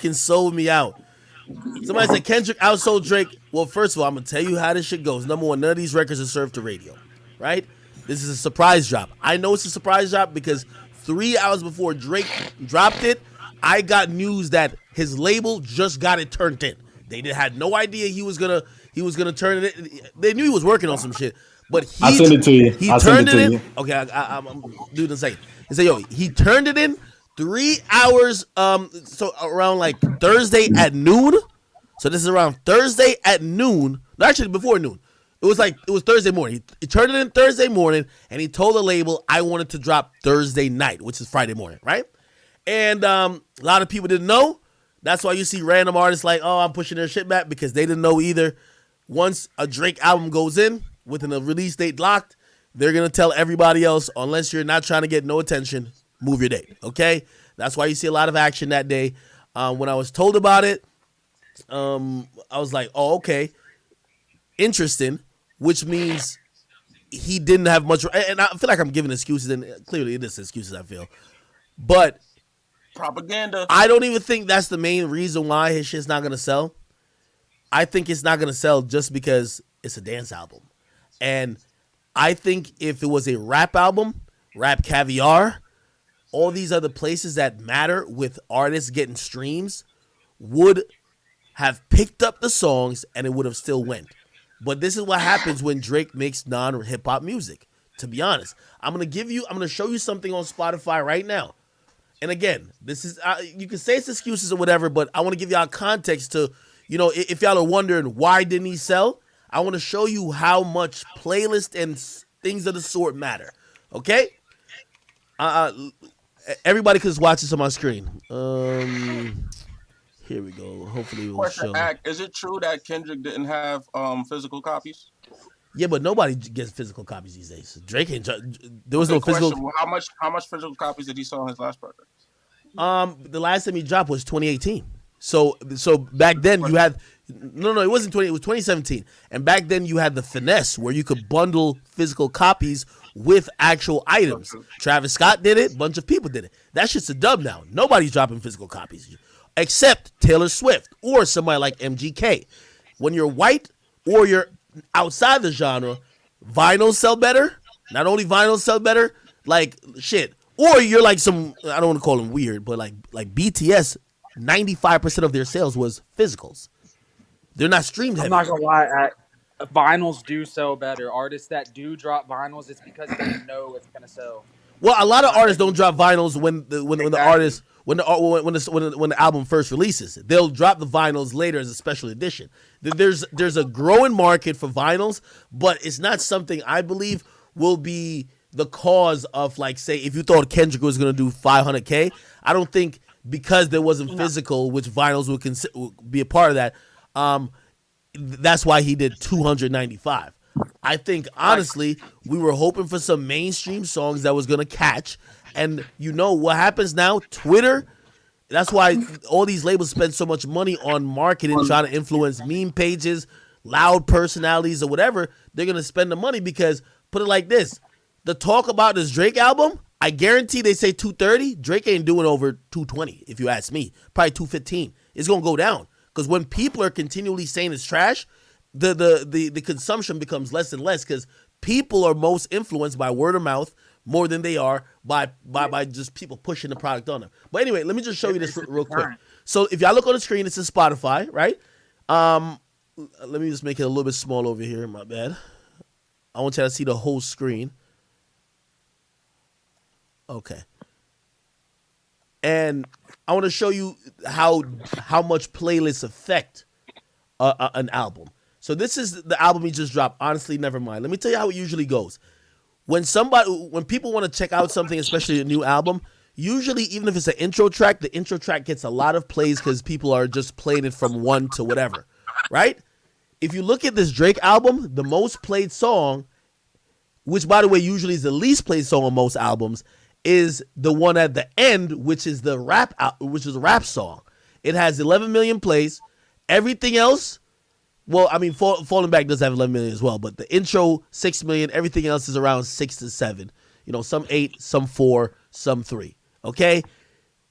fucking sold me out. Somebody said Kendrick outsold Drake. Well, first of all, I'm gonna tell you how this shit goes. Number one, none of these records are served to radio, right? This is a surprise drop. I know it's a surprise drop because 3 hours before Drake dropped it, I got news that his label just got it turned in. They had no idea he was gonna turn it in. They knew he was working on some shit, but I send it to you. He I send turned it it to in. you. Okay, I'm doing it in a second. He said, "Yo, he turned it in 3 hours. So around like Thursday at noon. So this is around Thursday at noon. No, actually before noon. It was Thursday morning. He turned it in Thursday morning, and he told the label I wanted to drop Thursday night, which is Friday morning, right? And a lot of people didn't know. That's why you see random artists like, oh, I'm pushing their shit back because they didn't know either. Once a Drake album goes in, within a release date locked, they're going to tell everybody else, unless you're not trying to get no attention, move your date, okay? That's why you see a lot of action that day. When I was told about it, I was like, oh, okay, interesting, which means he didn't have much. And I feel like I'm giving excuses, and clearly it is excuses, I feel. But propaganda. I don't even think that's the main reason why his shit's not going to sell. I think it's not going to sell just because it's a dance album. And I think if it was a rap album, Rap Caviar, all these other places that matter with artists getting streams would have picked up the songs and it would have still went. But this is what happens when Drake makes non-hip hop music. To be honest, I'm going to show you something on Spotify right now. And again, this is, you can say it's excuses or whatever, but I want to give y'all context to, if y'all are wondering why didn't he sell, I want to show you how much playlist and things of the sort matter. Okay? Everybody can just watch this on my screen. Here we go. Hopefully it will show. Is it true that Kendrick didn't have physical copies? Yeah, but nobody gets physical copies these days. Drake ain't. There was no physical. Well, how much physical copies did he sell on his last record? The last time he dropped was 2018. So back then you had it wasn't 20. It was 2017. And back then you had the finesse where you could bundle physical copies with actual items. Travis Scott did it. A bunch of people did it. That shit's a dub now. Nobody's dropping physical copies except Taylor Swift or somebody like MGK. When you're white or you're outside the genre, vinyls sell better. Not only vinyls sell better, like shit. Or you're like some, I don't want to call them weird, but like BTS, 95% of their sales was physicals. They're not streamed heavy. I'm not gonna lie, vinyls do sell better. Artists that do drop vinyls, it's because they know it's gonna sell. Well, a lot of artists don't drop vinyls when the album first releases. They'll drop the vinyls later as a special edition. There's a growing market for vinyls, but it's not something I believe will be the cause of, like, say, if you thought Kendrick was going to do 500K, I don't think because there wasn't physical, which vinyls would be a part of that, that's why he did 295. I think, honestly, we were hoping for some mainstream songs that was going to catch. And you know what happens now? Twitter, that's why all these labels spend so much money on marketing, trying to influence meme pages, loud personalities, or whatever. They're going to spend the money because, put it like this, the talk about this Drake album, I guarantee they say 230. Drake ain't doing over 220, if you ask me. Probably 215. It's going to go down. Because when people are continually saying it's trash, the consumption becomes less and less because people are most influenced by word of mouth more than they are by just people pushing the product on them. But anyway, let me just show you this real quick. So if y'all look on the screen, it's in Spotify, right? Let me just make it a little bit small over here. My bad. I want y'all to see the whole screen. Okay. And I want to show you how much playlists affect an album. So this is the album he just dropped. Honestly, never mind. Let me tell you how it usually goes. When people want to check out something, especially a new album, usually even if it's an intro track, the intro track gets a lot of plays because people are just playing it from one to whatever, right? If you look at this Drake album, the most played song, which by the way usually is the least played song on most albums, is the one at the end, which is a rap song. It has 11 million plays. Everything else, well, I mean, Falling Back does have 11 million as well, but the intro 6 million. Everything else is around 6 to 7. Some 8, some 4, some 3. Okay,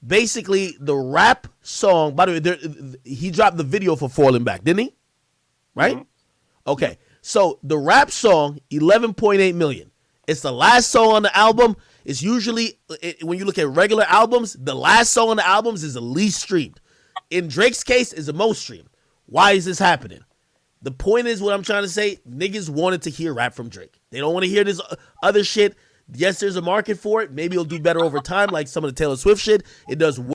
basically the rap song. By the way, he dropped the video for Falling Back, didn't he? Right? Mhm. Okay. So the rap song, 11.8 million. It's the last song on the album. It's usually, when you look at regular albums, the last song on the albums is the least streamed. In Drake's case, is the most streamed. Why is this happening? The point is, what I'm trying to say, niggas wanted to hear rap from Drake. They don't want to hear this other shit. Yes, there's a market for it. Maybe it'll do better over time, like some of the Taylor Swift shit. It does